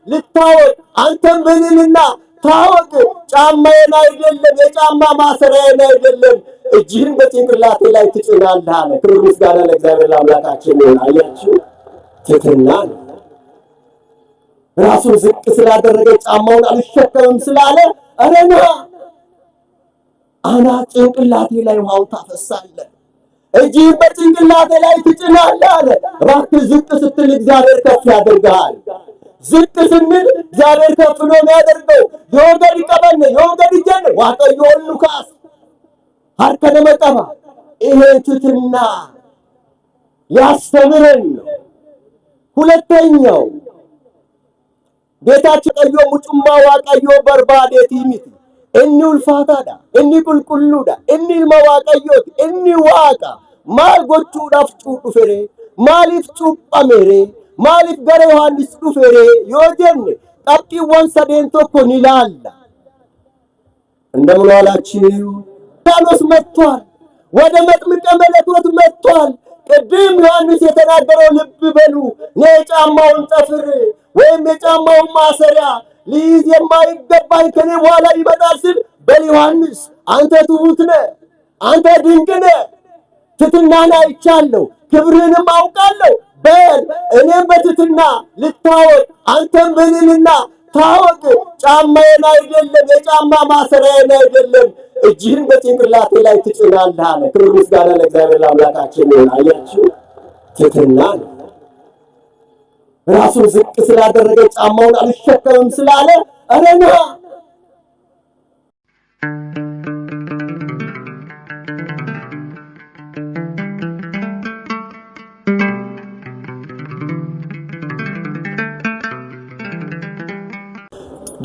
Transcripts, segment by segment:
ልታወቅ አንተም በልልና ታወቅ ጫማዬን አይደለም የጫማ ማሰሪያዬን አይደለም እጅህን በጭንቅላቴ ላይ ትጭናለህ አለ። ክብር ምስጋና ለእግዚአብሔር ለአምላካችን ይሁን። አያችሁ ትሕትና ነው። ራሱን ዝቅ ስላደረገ ጫማውን አልሸከምም ስላለ አረና አና ጭንቅላቴ ላይ ውሃውን ታፈሳለህ እጅህን በጭንቅላቴ ላይ ትጭናለህ አለ። እባክህ ዝቅ ስትል እግዚአብሔር ከፍ ያደርግሃል። ዝቅ ስንል እግዚአብሔር ከፍ ነው የሚያደርገው። የወገድ ይቀበል የወገድ ይጀን ዋቀዮን ሉካስ ሀርከነ መቀባ ይሄ ትሕትና ያስተምረን ነው። ሁለተኛው ጌታችን ቀዮ ሙጩማ ዋቀዮ በርባዴት ይሚት እኒ ውልፋታዳ እኒ ቁልቁሉዳ እኒ መዋቀዮት እኒ ዋቃ ማል ጎቹዳፍ ጩዱፌሬ ማሊፍ ጩጳሜሬ ማሊፍ ገረ ዮሐንስ ዱፌሬ ዮጀን ቀጥቂዋን ሰዴን tokko ይላል። እንደምን ዋላችሁ? ዮሐንስ መጥቷል። ወደ መጥምቀ መለኮት መጥቷል። ቅድም ዮሐንስ የተናገረው ልብ በሉ የጫማውን ጠፍር ወይም የጫማውን ማሰሪያ ሊይዝ የማይገባኝ ከኔ በኋላ ይመጣል ሲል በል ዮሐንስ አንተ ትሁት ነህ፣ አንተ ድንቅ ነህ፣ ትሕትናን አይቻለሁ፣ ክብርህንም አውቃለሁ። በል እኔም በትሕትና ልታወቅ አንተም በልልና ታወቅ ጫማዬን አይደለም የጫማ ማሰሪያዬን አይደለም እጅህን በጭንቅላቴ ላይ ትጭናለህ አለ። ክብር ምስጋና ለእግዚአብሔር ለአምላካችን ይሁን። አያችሁ ትሕትና ነው። ራሱን ዝቅ ስላደረገ ጫማውን አልሸከምም ስላለ አረና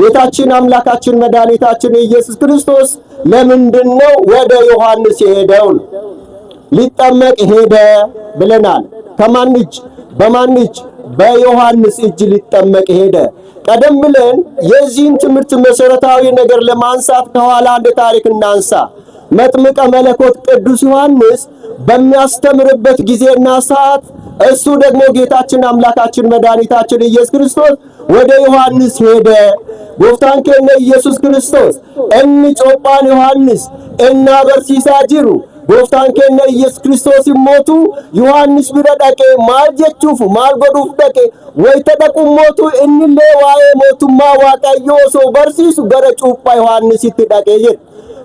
ጌታችን አምላካችን መድኃኒታችን ኢየሱስ ክርስቶስ ለምንድነው ወደ ዮሐንስ የሄደው? ሊጠመቅ ሄደ ብለናል። ከማን እጅ? በማን እጅ? በዮሐንስ እጅ ሊጠመቅ ሄደ። ቀደም ብለን የዚህን ትምህርት መሰረታዊ ነገር ለማንሳት ከኋላ አንድ ታሪክ እናንሳ። መጥምቀ መለኮት ቅዱስ ዮሐንስ በሚያስተምርበት ጊዜና ሰዓት እሱ ደግሞ ጌታችን አምላካችን መድኃኒታችን ኢየሱስ ክርስቶስ ወደ ዮሐንስ ሄደ። ጎፍታን ከነ ኢየሱስ ክርስቶስ እኒ ጮጳን ዮሐንስ እና በርሲሳ ጅሩ ጎፍታን ከነ ኢየሱስ ክርስቶስ ሞቱ ዮሐንስ ቢረዳቄ ማል ጀቹፍ ማል ጎዱፍ ደቄ ወይ ተደቁ ሞቱ እንለ ዋዬ ሞቱማ ዋቀዮ ሶ በርሲሱ ገረ ጩጳ ዮሐንስ ይትዳቄ ጀት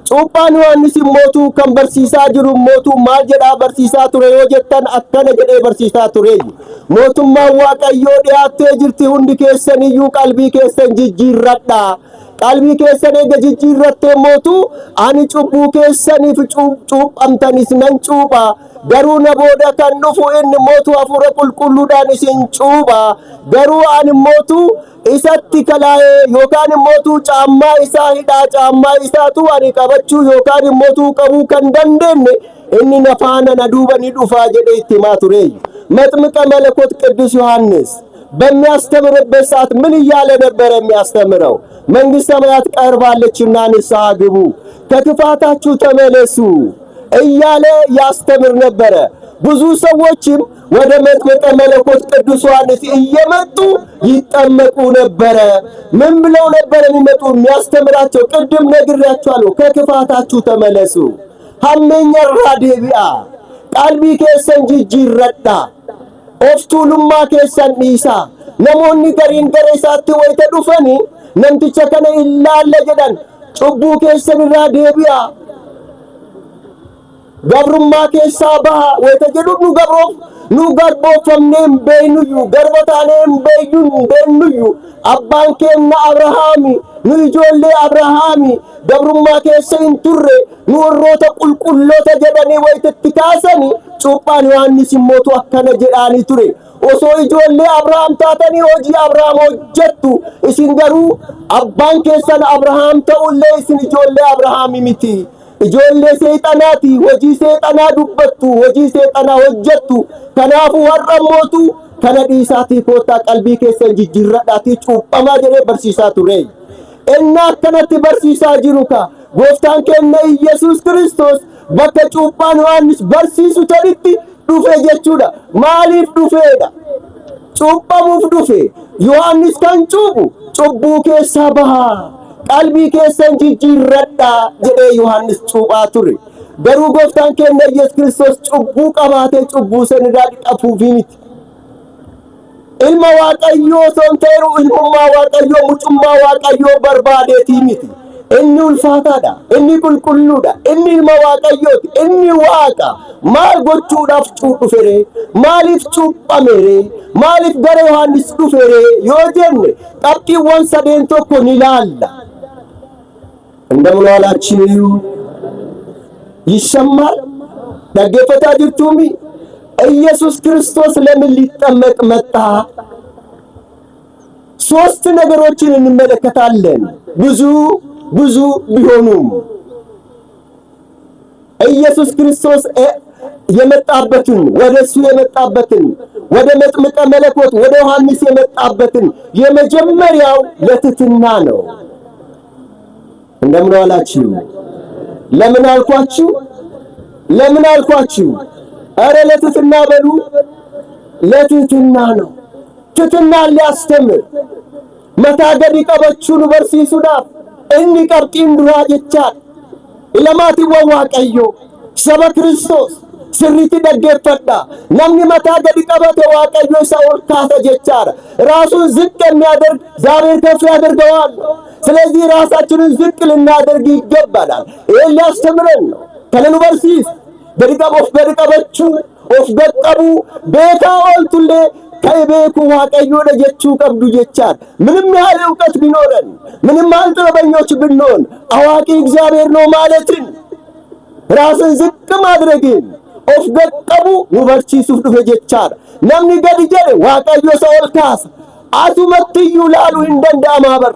ጩጳን ዮሐንስ ሞቱ ከም በርሲሳ ጅሩ ሞቱ ማል ጀዳ በርሲሳ ቱሬ ዮጀተን አከነ ጀዴ በርሲሳ ቱሬ ሞቱማ ዋቀዮ ዲያቴ ጅርቲ ሁንዲ ኬሰንዩ ቀልቢ ኬሰን ጅጅረዳ ቀልቢ ኬሰን ገጅጅረቴ ሞቱ አኒ ጩቡ ኬሰኒፍ ጩጳምተኒስ ነን ጩጳ ገሩ ነቦደ ከንዱፉ እን ሞቱ አፉረ ቁልቁሉዳን ሲን ጩጳ ገሩ አን ሞቱ ኢሰቲ ከላዬ ዮካን ሞቱ ጫማ ኢሳ ሂዳ ጫማ ኢሳቱ አኒ ቀበቹ ዮካን ሞቱ ቀቡ ከንደንደን እኒ ነፋነ ነዱበኒ ዱፋ ጀዴ ኢትማ ቱሬ መጥምቀ መለኮት ቅዱስ ዮሐንስ በሚያስተምርበት ሰዓት ምን እያለ ነበር የሚያስተምረው? መንግሥተ ሰማያት ቀርባለችና ንስሐ ግቡ፣ ከክፋታችሁ ተመለሱ እያለ ያስተምር ነበረ። ብዙ ሰዎችም ወደ መጥምቀ መለኮት ቅዱስ ዮሐንስ እየመጡ ይጠመቁ ነበረ። ምን ብለው ነበር የሚመጡ? የሚያስተምራቸው ቅድም ነግሬያችኋለሁ። ከክፋታችሁ ተመለሱ ሐመኛ ራዴቢያ ቀልቢ ኬሰን ጅጅረዳ ኦፍቱሉማ ኬሰን ዲሳ ነሞኒ ገሪን ገሬሳቲ ወይተ ዱፈኒ ነምቲቸ ከነ ኢላለ ጀዳን ጩቡ ኬሰን ራ ዴቢያ ገብሩማ ኬሳ ባሃ ወይተ ጀዱ ኑ ገርቦፈምኔም በይኑዩ ገርቦታኔም በዩን በኑዩ አባን ኬና አብርሃሚ ኑ ኢጆሌ አብርሃሚ ገብሩማ ኬሰን ቱሬ ኑ ወሮተ ቁልቁሎተ ጀዳኒ ወይተ ካሰኒ ጩጳን ዮሐንስ ሞቱ አከነ ጀዳኒ ቱሬ ኦሶ ኢጆሌ አብርሃም ታተኒ ሆጂ አብርሃም ሆጀቱ ኢሲን ገሩ አባን ኬሰን አብርሃም ተኡሌ ኢሲን ኢጆሌ አብርሃም ሚቲ ኢጆሌ ሰይጣናቲ ሆጂ ሰይጣና ዱበቱ ሆጂ ሰይጣና ሆጀቱ ከናፉ ወረሞቱ ከነዲሳቲ ኮታ ቀልቢ ኬሰን ጅጅረዳቲ ጩጳማ ጀዴ በርሲሳ ቱሬ እና ከነቲ በርሲሳ ጅሩካ ጎፍታን ከነ ኢየሱስ ክርስቶስ በከ ጩጳን ዮሐንስ በርሲሱ ተሪቲ ዱፌ ጀቹዳ ማሊፍ ዱፌዳ cuuphamuuf dhufe Yohaannis kan cuuphu cubbuu keessaa bahaa qalbii keessan jijjiirradhaa jedhee Yohaannis cuuphaa ture. Garuu gooftaan keenya Yesuus Kiristoos cubbuu qabaatee cubbuu sanirraa dhiqachuuf miti. Ilma Waaqayyoo son ta'eeru ilmummaa Waaqayyoo mucummaa Waaqayyoo barbaadeetii miti. Inni ulfaataadha, inni qulqulluudha, inni ilma Waaqayyooti, inni Waaqa. Maal gochuudhaaf dhufere? Maaliif cuuphamere? Maaliif gara Yohaannis dhufere? Yoo jenne qabxiiwwan sadeen tokko ni ilaalla. እንደምን ዋላችሁ? ይሰማል? dhaggeeffataa jirtuumi? ኢየሱስ ክርስቶስ ለምን ሊጠመቅ መጣ? ሶስት ነገሮችን እንመለከታለን። ብዙ ቢሆኑም ኢየሱስ ክርስቶስ የመጣበትን ወደሱ የመጣበትን ወደ መጥምቀ መለኮት ወደ ዮሐንስ የመጣበትን የመጀመሪያው ለትህትና ነው። እንደምን ዋላችሁ? ለምን አልኳችሁ? ለምን አልኳችሁ? አረ ለትህትና በሉ። ለትህትና ነው። ትህትና ሊያስተምር መታገድ ይቀበቹን በርሲሱዳፍ እኒ ቀርጢን ዱራ ጀቻል ኢለማቲ ወዋቀዮ ሰበ ክርስቶስ ስሪቲ ደገፈዳ namni መታገድ ይቀበተ ዋቀዮ ሰው ካተ ጀቻራ ራሱን ዝቅ የሚያደርግ እግዚአብሔር ከፍ ያደርገዋል። ስለዚህ ራሳችንን ዝቅ ልናደርግ ይገባናል። ይሄ ሊያስተምረን ነው። ከለኑ በርሲስ በድቀቦፍ በድቀበቹ ኦፍ ገጠቡ ቤታ ኦልቱሌ ከቤኩ ዋቀዮ ለጀቹ ቀብዱ ጀቻር ምንም ያህል ዕውቀት ቢኖረን ምንም ያህል ጥበበኞች ብንሆን አዋቂ እግዚአብሔር ነው ማለትን ራስን ዝቅ ማድረግን ኦፍ ገጠቡ ወበርቺሱፍ ዱፈ ጀቻር namni gadi jedhe waaqayyo isa ol kaasa asumattiyyuu laaluu hin danda'amaa bar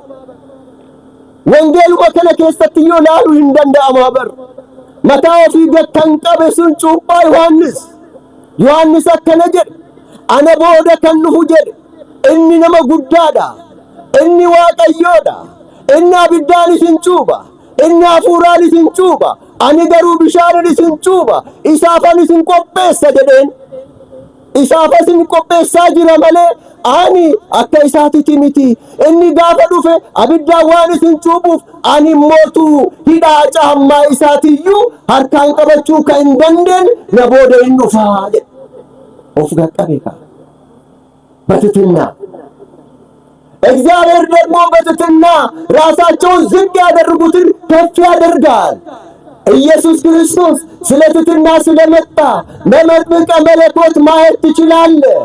wangeeluma kana keessattiyyuu laaluu hin danda'amaa bar mataa ofii gakkan qabe sun cuuphaa Yohaannis akkana jedhe ana booda kan dhufu jedhe inni nama guddaadha, inni waaqayyoodha, inni abiddaanis hin cuupha, inni hafuuraanis hin cuupha, ani garuu bishaanis hin cuupha, isaafis hin qopheessa jedheen. Isaafis hin qopheessaa jira malee ani akka isaatitti miti. Inni gaafa dhufe abiddaan waanis hin cuuphuuf ani mootu hidhaa caammaa isaatiyyuu harkaan qabachuu kan hin dandeenye na booda hin dhufaa jedhe. Of gaqqabeeka በትህትና እግዚአብሔር ደግሞ በትህትና ራሳቸውን ዝቅ ያደረጉትን ከፍ ያደርጋል። ኢየሱስ ክርስቶስ ስለ ትህትና ስለመጣ በመጥምቀ መለኮት ማየት ትችላለህ።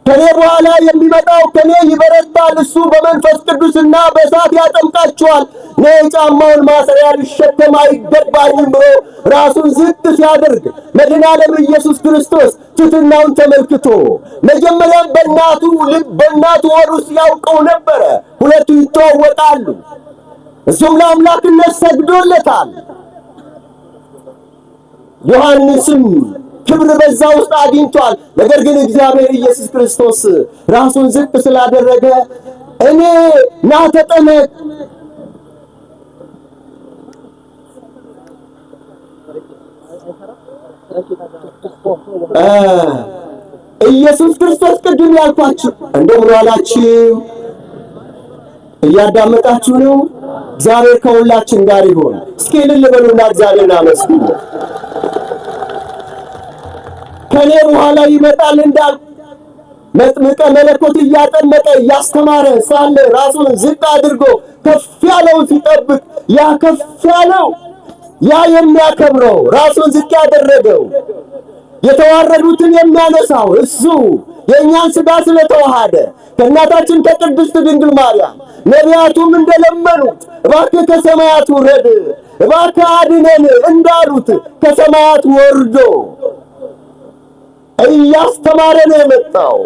ከኔ በኋላ የሚመጣው ከኔ ይበረታል፣ እሱ በመንፈስ ቅዱስና በእሳት ያጠምቃችኋል፣ እኔ ጫማውን ማሰሪያ ልሸከም አይገባኝም ብሎ ራሱን ዝቅ ሲያደርግ መድኃኔዓለም ኢየሱስ ክርስቶስ ትህትናውን ተመልክቶ መጀመሪያም በእናቱ ሆድ ውስጥ ያውቀው ነበረ። ሁለቱ ይተዋወቃሉ። እሱም ለአምላክነት ሰግዶለታል። ዮሐንስም ክብር በዛ ውስጥ አግኝቷል። ነገር ግን እግዚአብሔር ኢየሱስ ክርስቶስ ራሱን ዝቅ ስላደረገ እኔ ና ተጠመቅ ኢየሱስ ክርስቶስ ቅድም ያልኳችሁ እንደምን ዋላችሁ? እያዳመጣችሁ ነው? እግዚአብሔር ከሁላችን ጋር ይሁን። እስኪ እልል በሉና እግዚአብሔርን አመስግኑ። ከኔ በኋላ ይመጣል እንዳል መጥምቀ መለኮት እያጠመቀ እያስተማረ ሳለ ራሱን ዝቅ አድርጎ ከፍ ያለውን ሲጠብቅ ያ ከፍ ያለው ያ የሚያከብረው ራሱን ዝቅ ያደረገው የተዋረዱትን የሚያነሳው እሱ የእኛን ሥጋ ስለተዋሃደ ከእናታችን ከቅድስት ድንግል ማርያም ነቢያቱም እንደለመኑት እባክህ ከሰማያት ውረድ፣ እባክህ አድነን እንዳሉት ከሰማያት ወርዶ እያስተማረ ነው የመጣው።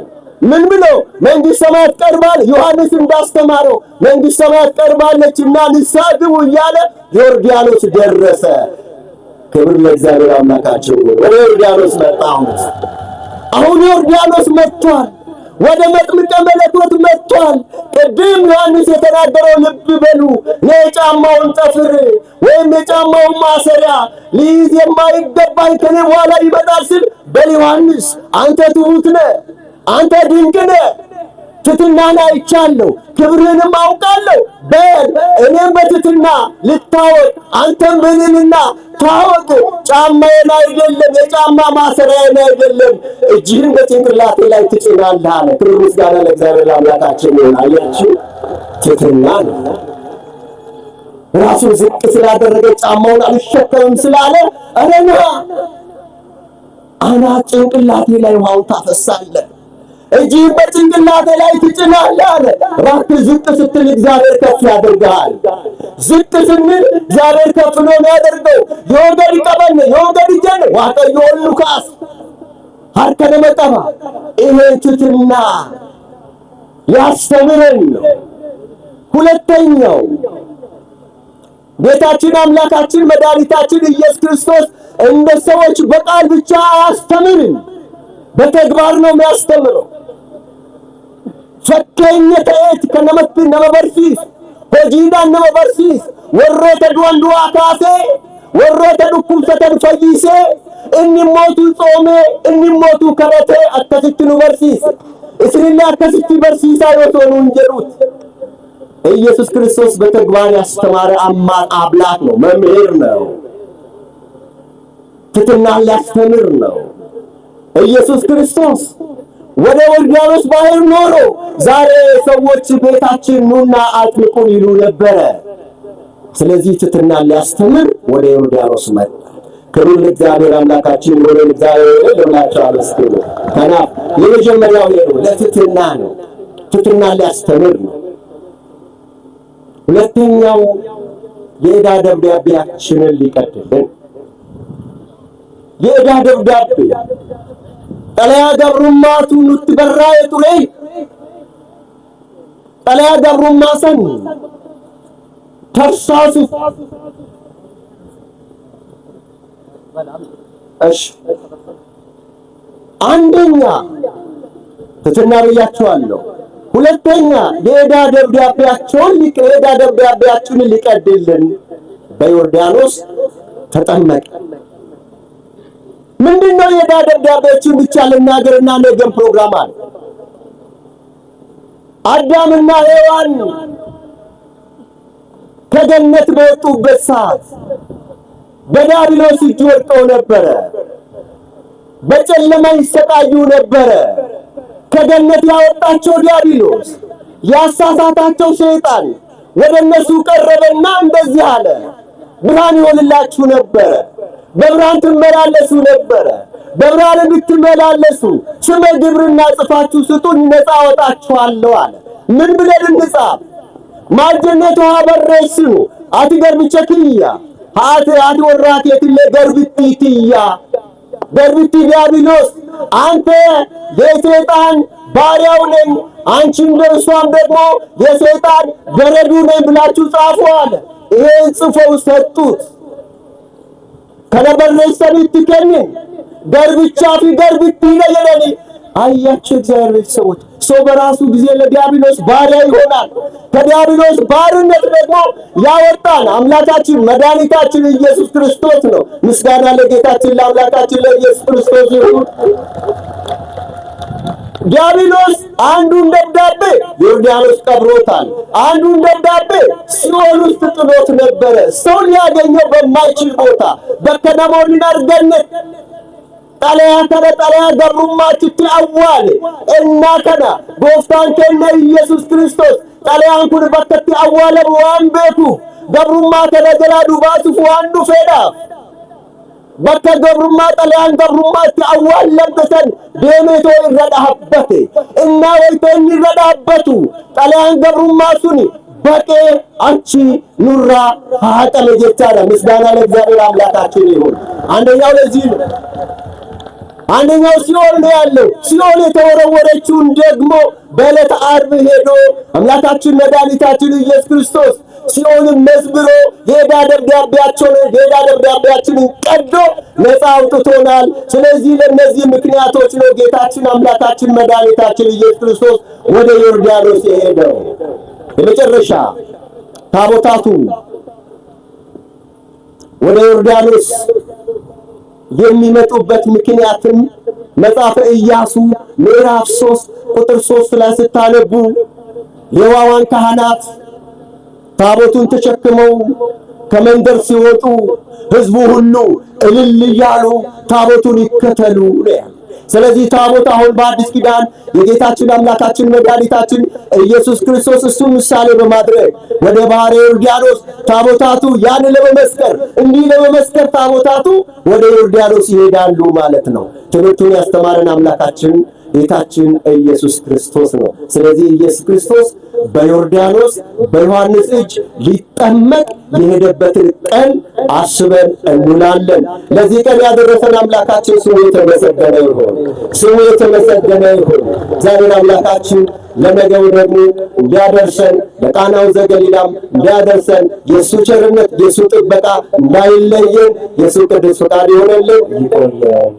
ምን ብሎ መንግሥተ ሰማያት ቀርባል፣ ዮሐንስ እንዳስተማረው መንግሥተ ሰማያት ቀርባለችና ንስሐ ግቡ እያለ ዮርዳኖስ ደረሰ። ክብር ለእግዚአብሔር አምላካችን። ወደ ዮርዳኖስ መጣ። አሁን ዮርዳኖስ መጥቷል። ወደ መጥምቀ መለኮት መጥቷል። ቅድም ዮሐንስ የተናገረው ልብ በሉ የጫማውን ጠፍር ወይም የጫማውን ማሰሪያ ሊይዝ የማይገባኝ ከኔ በኋላ ይመጣል ሲል በል ዮሐንስ አንተ ትሁት ነህ፣ አንተ ድንቅ ነህ፣ ትሕትናን አይቻለሁ፣ ክብርህንም አውቃለሁ። በል እኔም በትሕትና ልታወቅ፣ አንተም በልዕልና ታወቅ። ጫማዬን አይደለም የጫማ ማሰሪያዬን አይደለም እጅህን በጭንቅላቴ ላይ ትጭናለህ አለ። ክብር ምስጋና ለእግዚአብሔር አምላካችን ይሁን። አያችሁ ትሕትና ነው። ራሱን ዝቅ ስላደረገ ጫማውን አልሸከምም ስላለ አረና አናት ጭንቅላቴ ላይ ውሃውን ታፈሳለህ፣ እጅህን በጭንቅላቴ ላይ ትጭናለህ አለ። ራስህ ዝቅ ስትል እግዚአብሔር ከፍ ያደርግሃል። ዝቅ ስንል እግዚአብሔር ከፍ ነው የሚያደርገው። የወገድ ቀበል የወገድ ጀን ዋቀዮ ሉካስ ሀርከነ መጠማ ይሄ ትሕትና ያስተምረን ነው። ሁለተኛው ጌታችን አምላካችን መድኃኒታችን ኢየሱስ ክርስቶስ እንደ ሰዎች በቃል ብቻ አያስተምርም፣ በተግባር ነው የሚያስተምረው። ፈከኝ ተኤት ከነመት ነመበርሲስ ሆጂዳን ነመበርሲስ ወሮተ ዱንዱ አካሴ ወሮተ ዱኩምሰተን ፈይሴ እንሞቱ ጾሜ እንሞቱ ከረቴ አከስቲ ኑበርሲስ እስሪላ አከስቲ በርሲሳ ወቶኑ እንጀሩት። ኢየሱስ ክርስቶስ በተግባር ያስተማረ አምላክ ነው፣ መምህር ነው፣ ትሕትናን ሊያስተምር ነው። ኢየሱስ ክርስቶስ ወደ ዮርዳኖስ ባህር ኖሮ ዛሬ ሰዎች ቤታችን ኑና አጥምቁን ይሉ ነበረ። ስለዚህ ትሕትናን ሊያስተምር ወደ ዮርዳኖስ መጣ። ክብር ለእግዚአብሔር አምላካችን ወደ እግዚአብሔር ለሁላችሁ አመስግኑ። ከና የመጀመሪያው ለትሕትና ነው፣ ትሕትናን ሊያስተምር ነው። ሁለተኛው የዕዳ ደብዳቤያችንን ሊቀድልን የዕዳ ደብዳቤ ጠለያ ገብሩማቱ ንትበራ የጡሬ ጠለያ ገብሩማሰን ተርሳሱ እሺ አንደኛ ትሕትና ብያችኋለሁ። ሁለተኛ የዕዳ ደብዳቤያችንን ሊቀድልን በዮርዳኖስ ተጠመቀ። ምንድነው የዕዳ ደብዳቤዎችን ብቻ ልናገርና ነገም ፕሮግራም አለ። አዳምና ሔዋን ከገነት በወጡበት ሰዓት በዲያብሎስ እጅ ወድቀው ነበረ። በጨለማ ይሰቃዩ ነበረ። ከገነት ያወጣቸው ዲያብሎስ ያሳሳታቸው ሰይጣን ወደ እነሱ ቀረበና እንደዚህ አለ፣ ብርሃን ይሆንላችሁ ነበረ፣ በብርሃን ትመላለሱ ነበረ። በብርሃን እንድትመላለሱ ስመ ግብርና ጽፋችሁ ስጡን ነፃ አወጣችኋለሁ አለ። ምን ብለን እንጻፍ? ማጀነቱ ሀበረስኑ አትገርብቸክያ አት ወራት የትለ ገርብቲትያ ገርብቲ ዲያብሎስ አንተ የሰይጣን ባሪያው ነኝ፣ አንቺ እንደሷም ደግሞ የሰይጣን ገረዱ ነኝ ብላችሁ ጻፉ አለ። ይሄን ጽፈው ሰጡት። ከነበረሰብት ከነን ገርብቻ ፊ ገርብቲ ለየለኒ አያችሁ እግዚአብሔር ቤተሰቦች፣ ሰው በራሱ ጊዜ ለዲያብሎስ ባሪያ ይሆናል። ከዲያብሎስ ባርነት ደግሞ ያወጣን አምላካችን መድኃኒታችን ኢየሱስ ክርስቶስ ነው። ምስጋና ለጌታችን ለአምላካችን ለኢየሱስ ክርስቶስ ይሁን። ዲያብሎስ አንዱን ደብዳቤ ዮርዳኖስ ቀብሮታል። አንዱን ደብዳቤ ሲኦል ውስጥ ጥሎት ነበረ። ሰው ሊያገኘው በማይችል ቦታ በከነሞን አርገነት ጠለያ ገብሩማችቲ አዋል እና ከና ጎፍታን ከነ ኢየሱስ ክርስቶስ ጠለያን ኩን በከቲ አዋለ ዋን ቤኩ ገብሩማ ከነ ገላ ዱባሱፍ ዋንዱ ፌዳ በከ ገብሩማ ጠለያን ገብሩማቲ አዋል ለምተን ደሜቶ ይረዳህበት እና ወይተን ይረዳህበቱ ጠለያን ገብሩማ ሱኒ በቄ አንቺ ኑራ ሀጠለ ጀቻለ። ምስጋና ለእግዚአብሔር አምላካችን ይሁን። አንደኛው ለዚህ ነው። አንደኛው ሲኦል ነው ያለው። ሲኦል የተወረወረችውን ደግሞ በዕለተ ዓርብ ሄዶ አምላካችን መድኃኒታችን ኢየሱስ ክርስቶስ ሲኦልን መዝብሮ የዕዳ ደብዳቤያችንን ቀዶ ነፃ አውጥቶናል። ስለዚህ ለእነዚህ ምክንያቶች ነው ጌታችን አምላካችን መድኃኒታችን ኢየሱስ ክርስቶስ ወደ ዮርዳኖስ የሄደው። የመጨረሻ ታቦታቱ ወደ ዮርዳኖስ የሚመጡበት ምክንያትም መጽሐፈ ኢያሱ ምዕራፍ 3 ቁጥር 3 ላይ ስታነቡ ሌዋውያን ካህናት ታቦቱን ተሸክመው ከመንደር ሲወጡ ሕዝቡ ሁሉ እልል እያሉ ታቦቱን ይከተሉ ነው። ስለዚህ ታቦት አሁን በአዲስ ኪዳን የጌታችን አምላካችን መድኃኒታችን ኢየሱስ ክርስቶስ እሱ ምሳሌ በማድረግ ወደ ባሕረ ዮርዳኖስ ታቦታቱ ያን ለመመስከር እንዲህ ለመመስከር ታቦታቱ ወደ ዮርዳኖስ ይሄዳሉ ማለት ነው። ትምህርቱን ያስተማረን አምላካችን ጌታችን ኢየሱስ ክርስቶስ ነው። ስለዚህ ኢየሱስ ክርስቶስ በዮርዳኖስ በዮሐንስ እጅ ሊጠመቅ የሄደበትን ቀን አስበን እንውላለን። ለዚህ ቀን ያደረሰን አምላካችን ስሙ የተመሰገነ ይሁን። ስሙ የተመሰገነ ይሁን። እግዚአብሔር አምላካችን ለነገው ደግሞ እንዲያደርሰን ለቃናው ዘገሊላም እንዲያደርሰን የእሱ ቸርነት የእሱ ጥበቃ እንዳይለየን የእሱ ቅዱስ ፈቃድ ይሆነልን። ይቆየን።